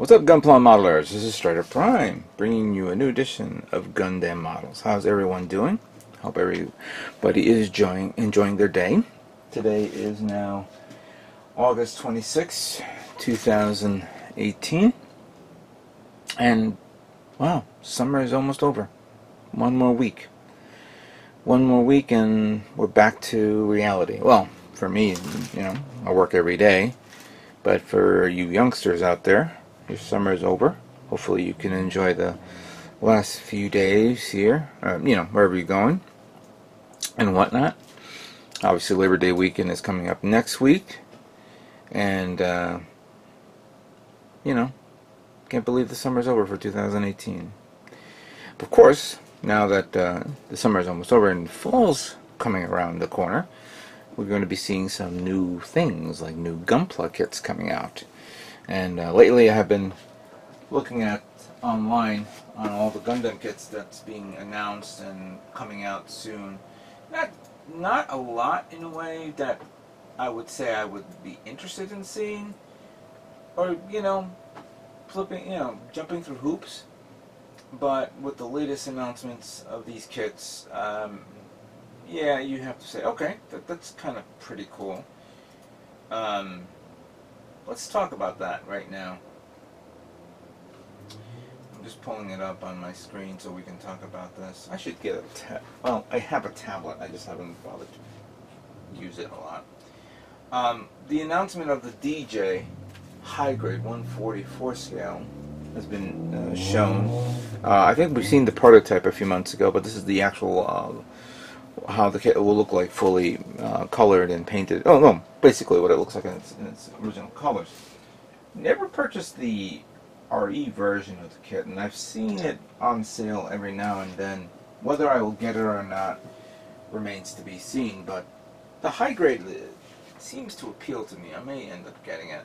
What's up, Gunpla modelers? This is Strider Prime, bringing you a new edition of GundamModels. How's everyone doing? Hope everybody is enjoying their day. Today is now August 26, 2018, and wow, summer is almost over. One more week. One more week and we're back to reality. Well, for me, I work every day, but for you youngsters out there, your summer is over. Hopefully you can enjoy the last few days here, wherever you're going and whatnot. Obviously Labor Day weekend is coming up next week, and can't believe the summer's over for 2018. But of course, now that the summer is almost over and fall's coming around the corner, we're going to be seeing some new things, like new Gunpla kits coming out. And lately I have been looking at online on all the Gundam kits that's being announced and coming out soon. Not a lot in a way that I would say I would be interested in seeing, or jumping through hoops. But with the latest announcements of these kits, yeah, you have to say, okay, that's kind of pretty cool. Let's talk about that right now. I'm just pulling it up on my screen so we can talk about this. I should get well, I have a tablet, I just haven't bothered to use it a lot. The announcement of the DJ high grade 144 scale has been shown. I think we've seen the prototype a few months ago, but this is the actual how the kit will look like, fully colored and painted. Oh no, basically what it looks like in its original colors. Never purchased the RE version of the kit, and I've seen it on sale every now and then. Whether I will get it or not remains to be seen, but the high grade seems to appeal to me. I may end up getting it.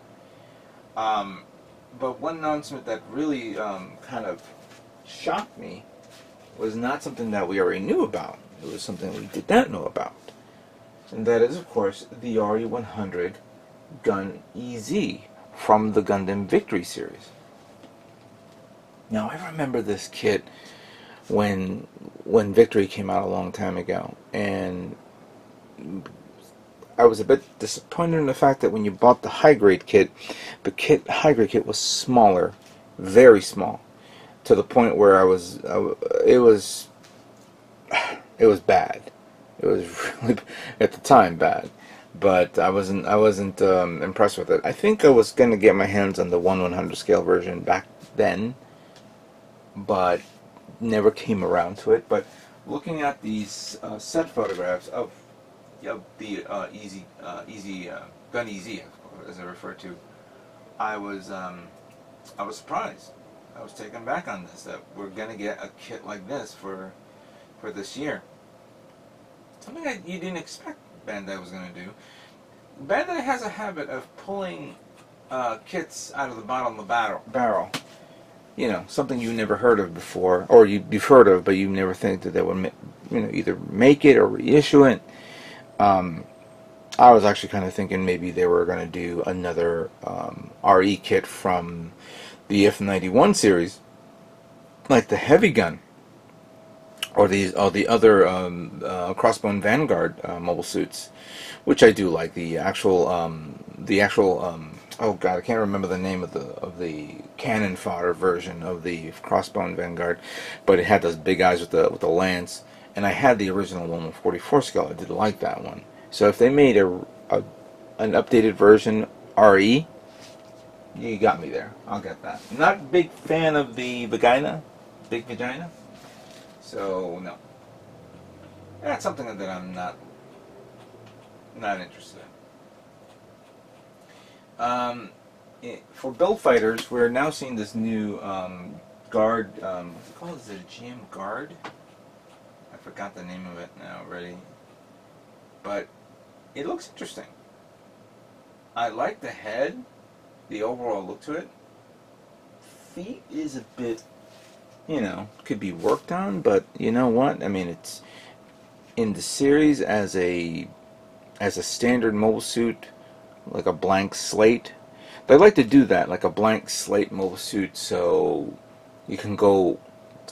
But one announcement that really kind of shocked me was not something that we already knew about. It was something we did not know about. And that is, of course, the RE100 Gun EZ from the Gundam Victory series. Now, I remember this kit when Victory came out a long time ago, and I was a bit disappointed in the fact that when you bought the high-grade kit, the high-grade kit was smaller, very small, to the point where it was bad. It was really, at the time, bad. But I wasn't impressed with it. I think I was going to get my hands on the 1/100 scale version back then, but never came around to it. But looking at these set photographs of the Gun EZ, as I refer to, I was surprised. I was taken back on this, that we're gonna get a kit like this for this year. Something that you didn't expect Bandai was gonna do. Bandai has a habit of pulling kits out of the bottom of the barrel. Something you never heard of before, or you've heard of, but you never think that they would either make it or reissue it. I was actually kind of thinking maybe they were going to do another RE kit from the F91 series, like the Heavy Gun, or the other Crossbone Vanguard mobile suits, which I do like. The actual oh god, I can't remember the name of the cannon fodder version of the Crossbone Vanguard, but it had those big eyes with the lance. And I had the original 1/44 scale. I did like that one. So if they made an updated version RE, you got me there. I'll get that. I'm not a big fan of the big vagina. So no, that's something that I'm not interested in. For build fighters, we're now seeing this new guard. What's it called? Is it a GM guard? I forgot the name of it now already, but it looks interesting. I like the head, the overall look to it. Feet is a bit, could be worked on, but you know what? I mean, it's in the series as a standard mobile suit, like a blank slate. They like to do that, like a blank slate mobile suit, so you can go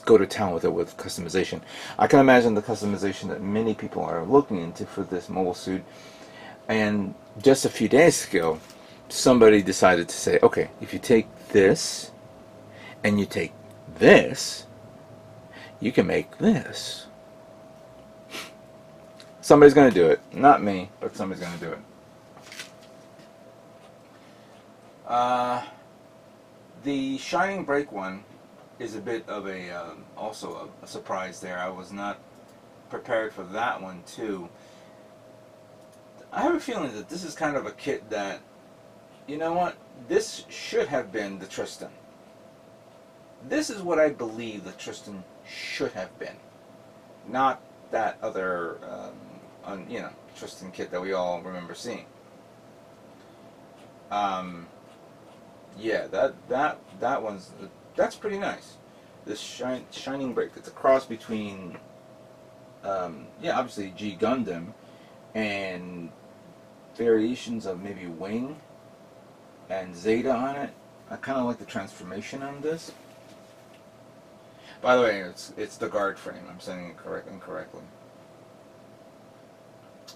to town with it with customization. I can imagine the customization that many people are looking into for this mobile suit. And just a few days ago, somebody decided to say, okay, if you take this and you take this, you can make this. Somebody's going to do it. Not me, but somebody's going to do it. The Shining Break one is a bit of a also a surprise there. I was not prepared for that one too. I have a feeling that this is kind of a kit that, you know what, this should have been the Tristan. This is what I believe the Tristan should have been, not that other Tristan kit that we all remember seeing. Yeah, that one's that's pretty nice. This Shining Break. It's a cross between obviously G Gundam and variations of maybe Wing and Zeta on it. I kind of like the transformation on this. By the way, it's the guard frame. I'm saying it incorrectly.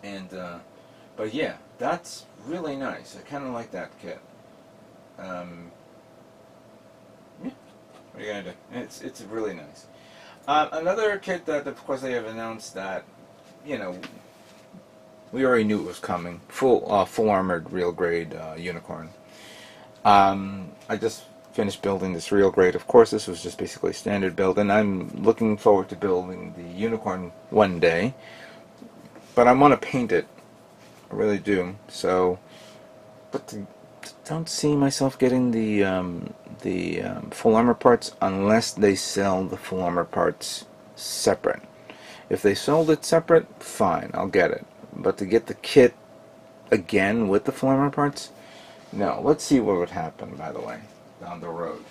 And but yeah, that's really nice. I kind of like that kit. Yeah, what are you gonna do? It's really nice. Another kit that, of course, they have announced that, you know, we already knew it was coming. Full armored real grade unicorn. I just finished building this real grade. Of course, this was just basically a standard build, and I'm looking forward to building the unicorn one day. But I want to paint it. I really do. So, but don't see myself getting the full armor parts unless they sell the full armor parts separate. If they sold it separate, fine, I'll get it. But to get the kit again with the full armor parts, no. Let's see what would happen, by the way, down the road,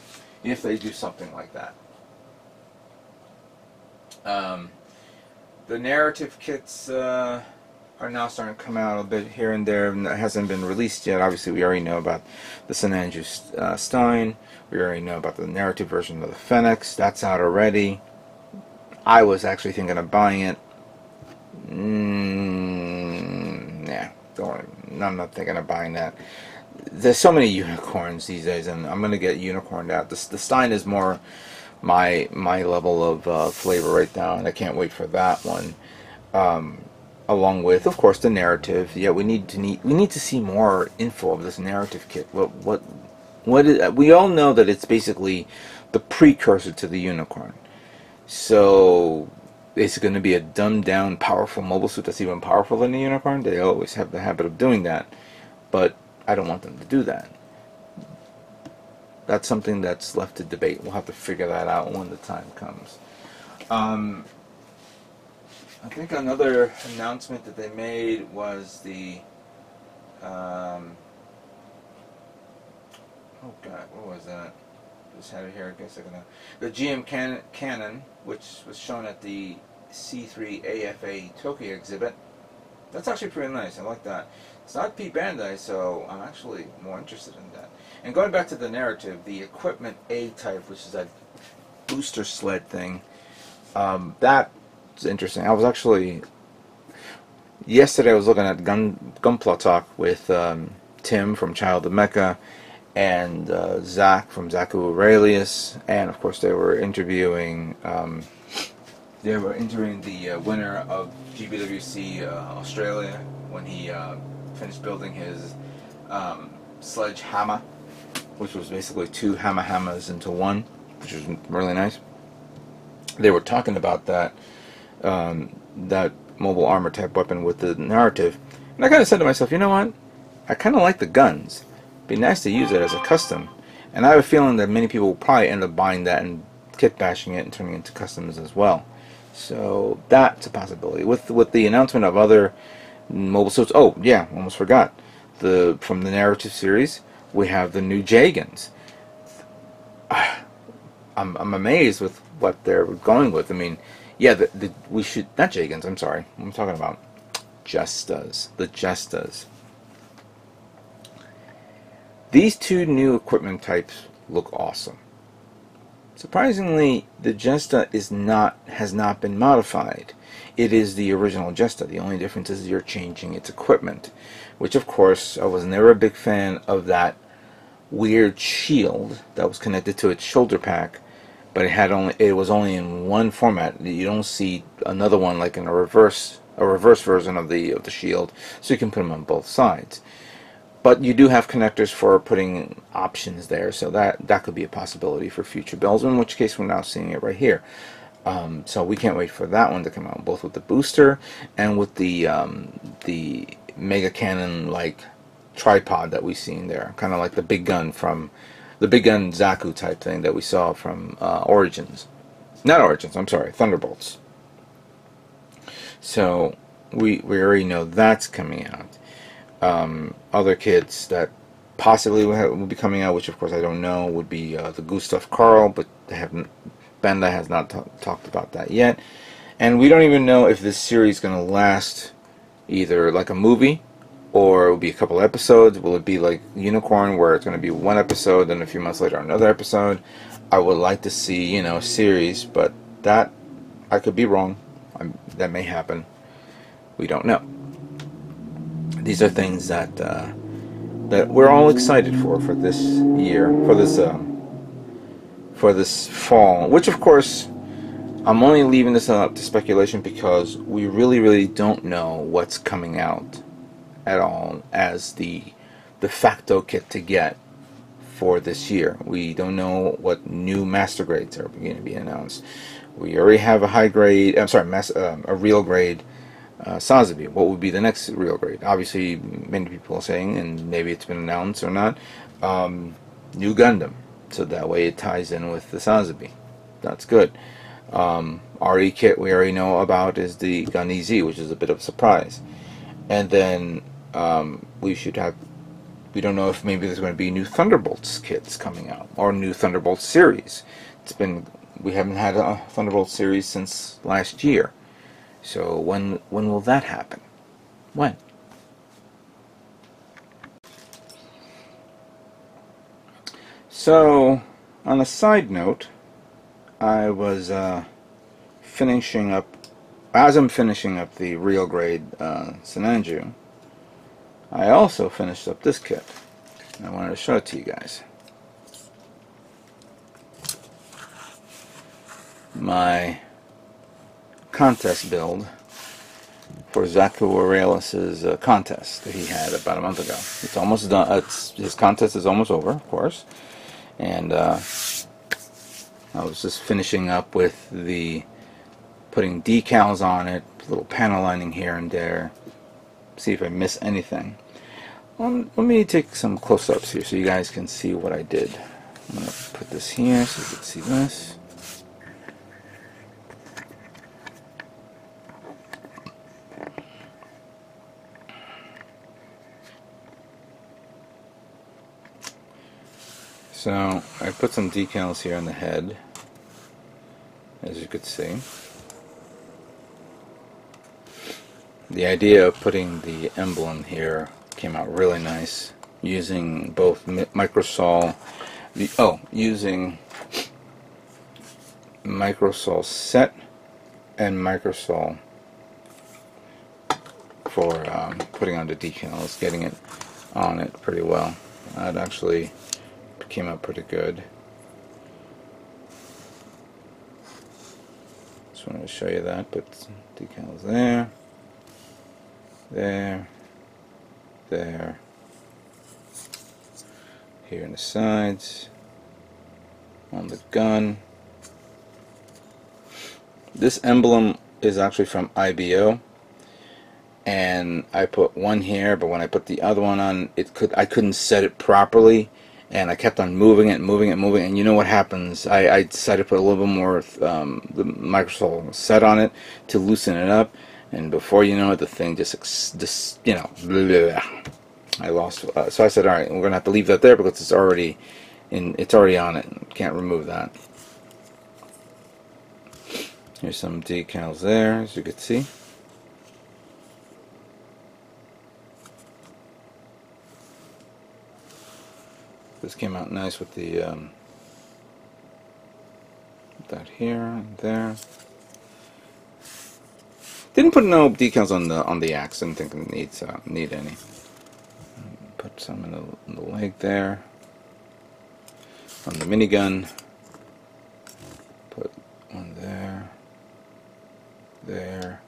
if they do something like that. The narrative kits are now starting to come out a bit here and there. It hasn't been released yet. Obviously, we already know about the St. Andrew Stein. We already know about the narrative version of the Phoenix. That's out already. I was actually thinking of buying it. Nah, don't worry. I'm not thinking of buying that. There's so many unicorns these days, and I'm going to get unicorned out. The Stein is more my level of flavor right now, and I can't wait for that one. Along with, of course, the narrative. Yeah, we need to see more info of this narrative kit. What is, we all know that it's basically the precursor to the unicorn. So it's going to be a dumbed down, powerful mobile suit that's even powerful than the unicorn. They always have the habit of doing that, but I don't want them to do that. That's something that's left to debate. We'll have to figure that out when the time comes. I think another announcement that they made was the oh god, what was that? Just had it here. I guess I can. The GM cannon, which was shown at the C3 AFA Tokyo exhibit. That's actually pretty nice. I like that. It's not P Bandai, so I'm actually more interested in that. And going back to the narrative, the equipment A type, which is that booster sled thing, that's interesting. I was actually yesterday I was looking at Gunpla talk with Tim from Child of Mecha and Zach from Zaku Aurelius, and of course they were interviewing the winner of GBWC Australia when he finished building his sledgehammer, which was basically two hammers into one, which was really nice. They were talking about that that mobile armor type weapon with the narrative, and I kind of said to myself, you know what? I kind of like the guns. It'd be nice to use it as a custom, and I have a feeling that many people will probably end up buying that and kit bashing it and turning it into customs as well. So that's a possibility. With the announcement of other mobile suits. Oh yeah, almost forgot. From the narrative series, we have the new Jagans. I'm amazed with what they're going with. I mean, yeah, we should not Jagans. I'm sorry. I'm talking about Jestas. The Jestas. These two new equipment types look awesome. Surprisingly, the Jesta has not been modified. It is the original Jesta. The only difference is you're changing its equipment, which of course I was never a big fan of that weird shield that was connected to its shoulder pack, but it was only in one format. You don't see another one like in a reverse version of the shield, so you can put them on both sides. But you do have connectors for putting options there, so that could be a possibility for future builds, in which case we're now seeing it right here. So we can't wait for that one to come out, both with the booster and with the Mega Cannon like tripod that we've seen there, kind of like the big gun Zaku type thing that we saw from Origins. Not Origins, I'm sorry, Thunderbolts. So we already know that's coming out. Other kits that possibly will be coming out, which of course I don't know, would be the Gustav Karl, but Bandai has not talked about that yet. And we don't even know if this series is going to last either like a movie, or it will be a couple episodes. Will it be like Unicorn, where it's going to be one episode, then a few months later another episode? I would like to see, a series, but that, I could be wrong. That may happen. We don't know. These are things that we're all excited for this year, for this fall. Which, of course, I'm only leaving this up to speculation because we really don't know what's coming out at all as the de facto kit to get for this year. We don't know what new master grades are going to be announced. We already have a high grade, a real grade Sazabi. What would be the next real grade? Obviously, many people are saying, and maybe it's been announced or not, new Gundam. So that way it ties in with the Sazabi. That's good. RE kit we already know about is the Gun EZ, which is a bit of a surprise. And then we don't know if maybe there's going to be new Thunderbolts kits coming out, or new Thunderbolts series. We haven't had a Thunderbolts series since last year. So when will that happen? When? So, on a side note, I was finishing up the real grade Sinanju. I also finished up this kit. I wanted to show it to you guys. My contest build for Zaku Aurelius's contest that he had about a month ago. It's almost done. His contest is almost over, of course. And I was just finishing up with putting decals on it, little panel lining here and there. See if I miss anything. Let me take some close-ups here so you guys can see what I did. I'm going to put this here so you can see this. So I put some decals here on the head, as you could see. The idea of putting the emblem here came out really nice, using both Microsol, using Microsol set and Microsol for putting on the decals, getting it on it pretty well. That actually came out pretty good. Just wanted to show you that. Put some decals there. There, here in the sides, on the gun. This emblem is actually from IBO, and I put one here, but when I put the other one on, I couldn't set it properly, and I kept on moving it, and you know what happens? I decided to put a little bit more the Microsol set on it to loosen it up. And before you know it, the thing just blah, blah, blah. I lost. So I said, all right, we're gonna have to leave that there because it's already on it. Can't remove that. Here's some decals there, as you can see. This came out nice with the that here and there. Didn't put no decals on the axe. Didn't think it needs need any. Put some in the leg there. On the minigun. Put one there. There.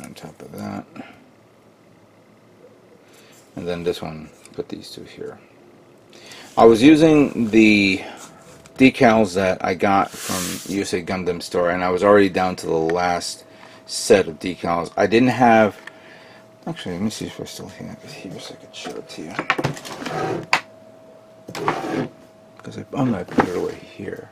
On top of that. And then this one, put these two here. I was using the decals that I got from USA Gundam store, and I was already down to the last set of decals. I didn't have, actually, let me see if I still have it here so I can show it to you. Because I'm going to put it away here.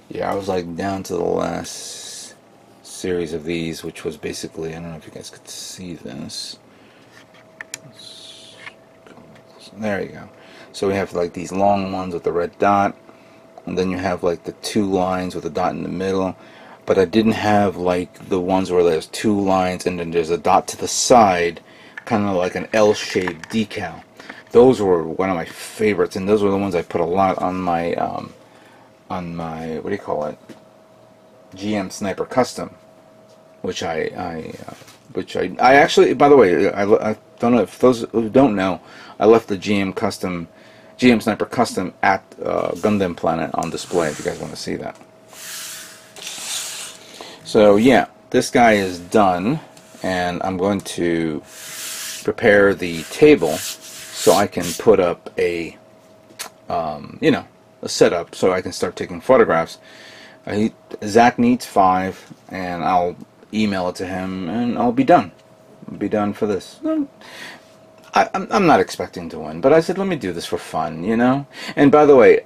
Yeah, I was like down to the last series of these, which was basically, I don't know if you guys could see this. There you go. So we have like these long ones with the red dot, and then you have like the two lines with a dot in the middle. But I didn't have like the ones where there's two lines and then there's a dot to the side, kind of like an L-shaped decal. Those were one of my favorites, and those were the ones I put a lot on my what do you call it, GM Sniper Custom, which I actually, by the way, I don't know if those who don't know, I left the GM Sniper Custom at Gundam Planet on display if you guys want to see that. So yeah, this guy is done, and I'm going to prepare the table so I can put up a you know, a setup so I can start taking photographs. Zach needs 5, and I'll email it to him, and I'll be done. I'll be done for this. I'm not expecting to win, but I said let me do this for fun, you know. And by the way,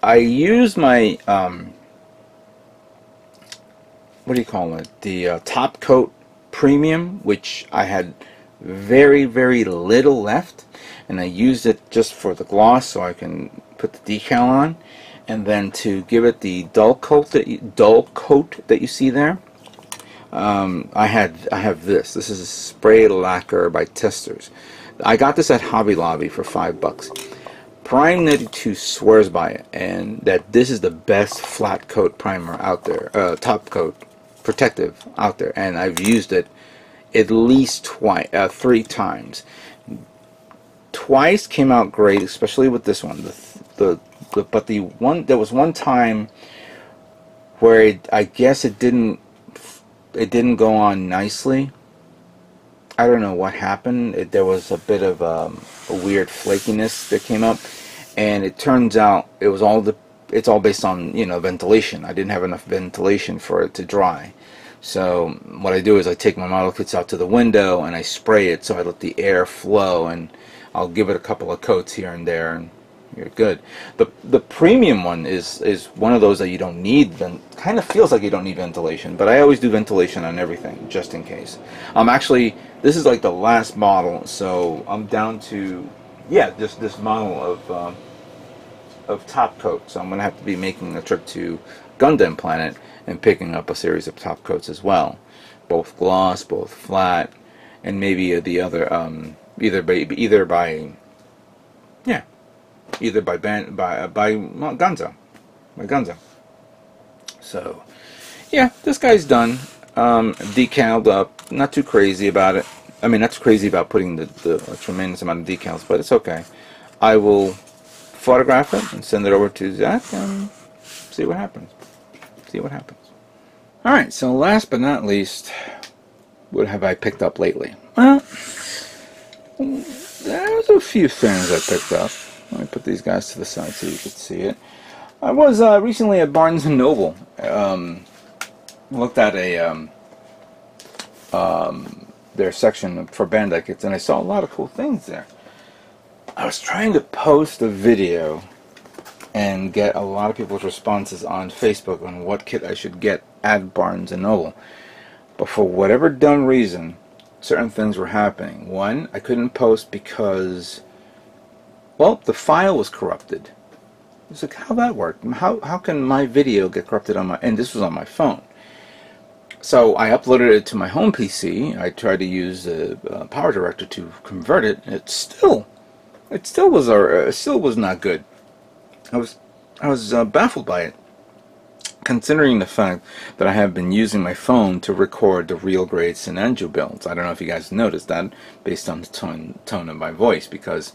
I used my what do you call it? The top coat premium, which I had very little left, and I used it just for the gloss so I can put the decal on, and then to give it the dull coat that you see there. I have this. This is a spray lacquer by Testers. I got this at Hobby Lobby for $5. Prime 92 swears by it, and that this is the best flat coat primer out there, top coat protective out there, and I've used it at least 3 times. Twice came out great, especially with this one. But there was one time where I guess it didn't go on nicely. I don't know what happened. There was a bit of a weird flakiness that came up, and it turns out it's all based on, you know, ventilation. I didn't have enough ventilation for it to dry. So what I do is I take my model kits out to the window and I spray it so I let the air flow, and I'll give it a couple of coats here and there, and you're good. The premium one is one of those that you don't need, kind of feels like you don't need ventilation, but I always do ventilation on everything just in case. Actually, this is like the last model, so I'm down to, yeah, just this model of top coat. So I'm gonna have to be making a trip to Gundam Planet and picking up a series of top coats as well, both gloss, both flat, and maybe the other either by Gunza. So yeah, this guy's done, decaled up. Not too crazy about it. I mean, not too crazy about putting the tremendous amount of decals, but it's okay. I will photograph it and send it over to Zach and see what happens. Alright, so last but not least, what have I picked up lately? Well, there's a few things I picked up. Let me put these guys to the side so you can see it. I was recently at Barnes & Noble. Looked at their section for Bandai kits, and I saw a lot of cool things there. I was trying to post a video and get a lot of people's responses on Facebook on what kit I should get at Barnes & Noble. But for whatever dumb reason, certain things were happening. One, I couldn't post because well, the file was corrupted. It's like, how that worked? How can my video get corrupted on my, and this was on my phone. So I uploaded it to my home PC. I tried to use the Power Director to convert it. It still was not good. I was baffled by it, considering the fact that I have been using my phone to record the real grade Sinanju builds. I don't know if you guys noticed that based on the tone of my voice, because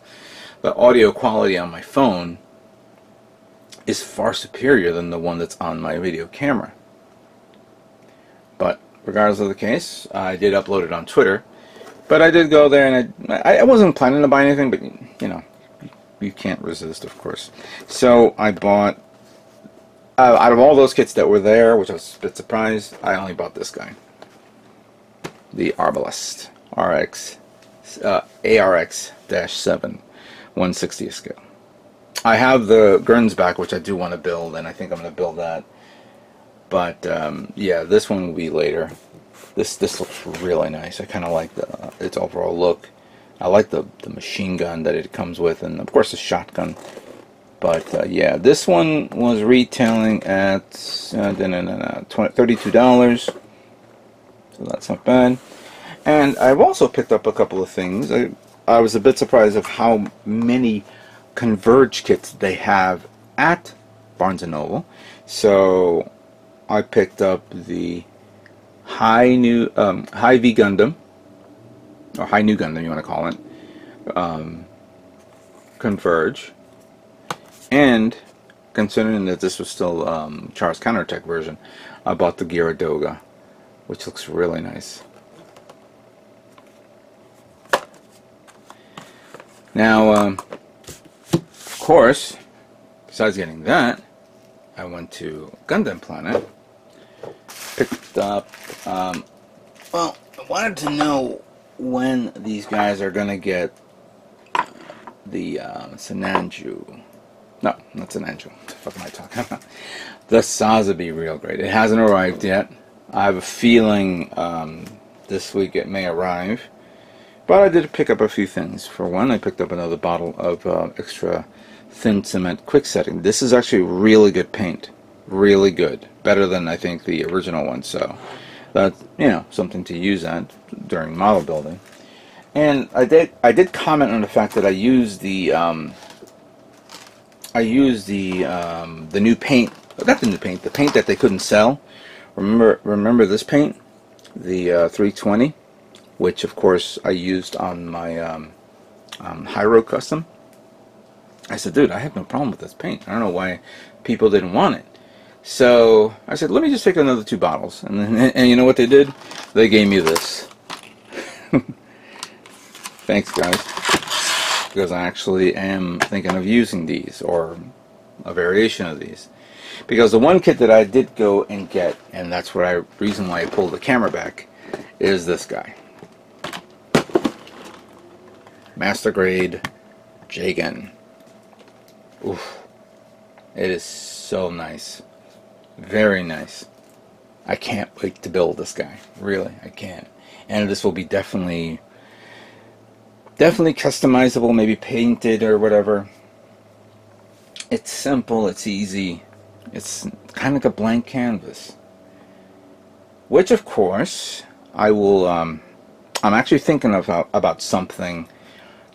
the audio quality on my phone is far superior than the one that's on my video camera. But regardless of the case, I did upload it on Twitter. But I did go there, and I wasn't planning to buy anything, but you know, you can't resist, of course. So I bought, out of all those kits that were there, which I was a bit surprised, I only bought this guy, the Arbalest ARX-7 1/60th scale. I have the Guns back, which I do want to build, and I think I'm going to build that. But yeah, this one will be later. This looks really nice. I kind of like its overall look. I like the machine gun that it comes with, and of course the shotgun. But yeah, this one was retailing at $32, so that's not bad. And I've also picked up a couple of things. I was a bit surprised of how many Converge kits they have at Barnes & Noble. So I picked up the High V Gundam, or High New Gundam, you want to call it, Converge, and considering that this was still Charles Counterattack version, I bought the Gyaradoga, which looks really nice. Now, of course, besides getting that, I went to Gundam Planet, picked up, well, I wanted to know when these guys are going to get the Sinanju. No, not Sinanju. What the fuck am I talking about? The Sazabi Real Grade. It hasn't arrived yet. I have a feeling this week it may arrive. But I did pick up a few things. For one, I picked up another bottle of extra thin cement quick setting. This is actually really good paint. Really good. Better than I think the original one. So that's, you know, something to use at during model building. And I did comment on the fact that I used the new paint. Not the new paint. The paint that they couldn't sell. Remember this paint, the 320, which of course I used on my Hyro custom. I said, dude, I have no problem with this paint. I don't know why people didn't want it. So I said, let me just take another 2 bottles. And you know what they did? They gave me this. Thanks, guys. Because I actually am thinking of using these, or a variation of these. Because the one kit that I did go and get, and that's what reason why I pulled the camera back, is this guy. Master Grade J-Gun. Oof. It is so nice. Very nice. I can't wait to build this guy. Really, I can't. And this will be definitely customizable, maybe painted or whatever. It's simple, it's easy. It's kind of like a blank canvas. Which, of course, I will, I'm actually thinking about something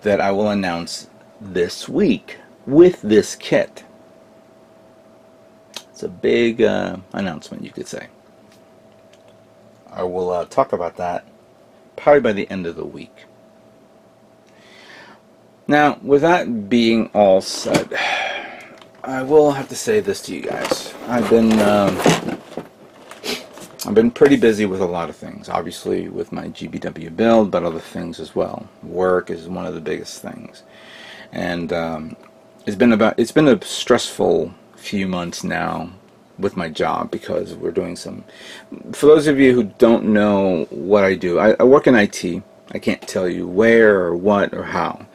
that I will announce this week with this kit. It's a big announcement, you could say. I will talk about that probably by the end of the week. Now, with that being all said, I will have to say this to you guys. I've been pretty busy with a lot of things. Obviously, with my GBW build, but other things as well. Work is one of the biggest things, and it's been a stressful few months now with my job, because we're doing some. For those of you who don't know what I do, I work in IT. I can't tell you where or what or how,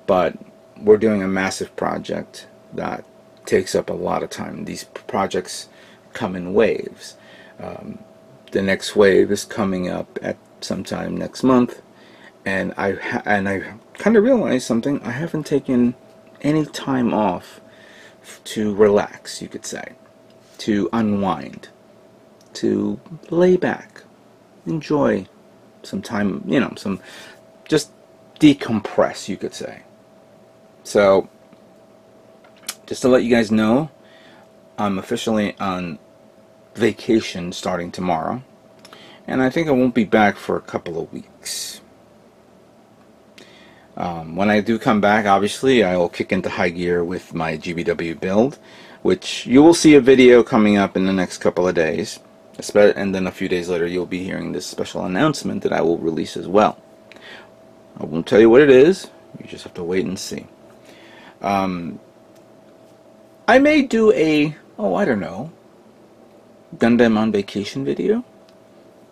but we're doing a massive project that takes up a lot of time. These projects come in waves. The next wave is coming up at sometime next month, and I kind of realized something. I haven't taken any time off to relax, you could say, to unwind, to lay back, enjoy some time, you know, some just decompress, you could say. So just to let you guys know, I'm officially on vacation starting tomorrow, and I think I won't be back for a couple of weeks. When I do come back, obviously I will kick into high gear with my GBW build, which you will see a video coming up in the next couple of days, and then a few days later you'll be hearing this special announcement that I will release as well. I won't tell you what it is, you just have to wait and see. I may do a, I don't know, Gundam on vacation video.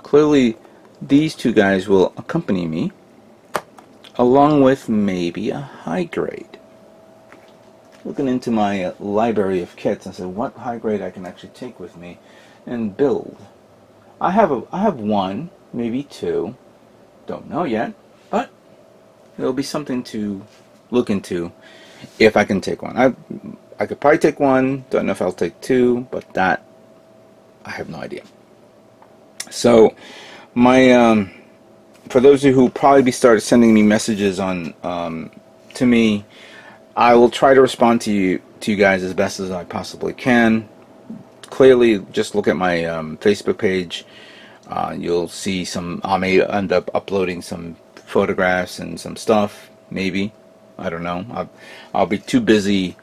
Clearly these two guys will accompany me, along with maybe a high grade. Looking into my library of kits and said what high grade I can actually take with me and build. I have one, maybe two, don't know yet, but it'll be something to look into if I can take one. I could probably take one, don't know if I'll take two, but that I have no idea. So my for those of you who probably started sending me messages on to me, I will try to respond to you guys as best as I possibly can. Clearly, just look at my Facebook page. You'll see some. I may end up uploading some photographs and some stuff. Maybe, I don't know. I'll be too busy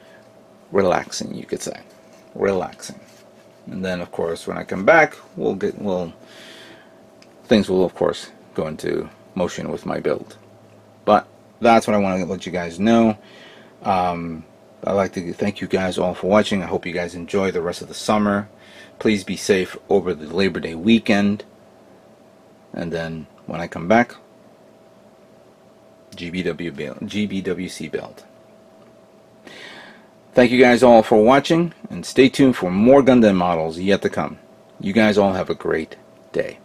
relaxing, you could say, relaxing. And then, of course, when I come back, things will, of course, go into motion with my build. But that's what I want to let you guys know. I'd like to thank you guys all for watching. I hope you guys enjoy the rest of the summer. Please be safe over the Labor Day weekend. And then when I come back, GBWC build. Thank you guys all for watching, and stay tuned for more Gundam models yet to come. You guys all have a great day.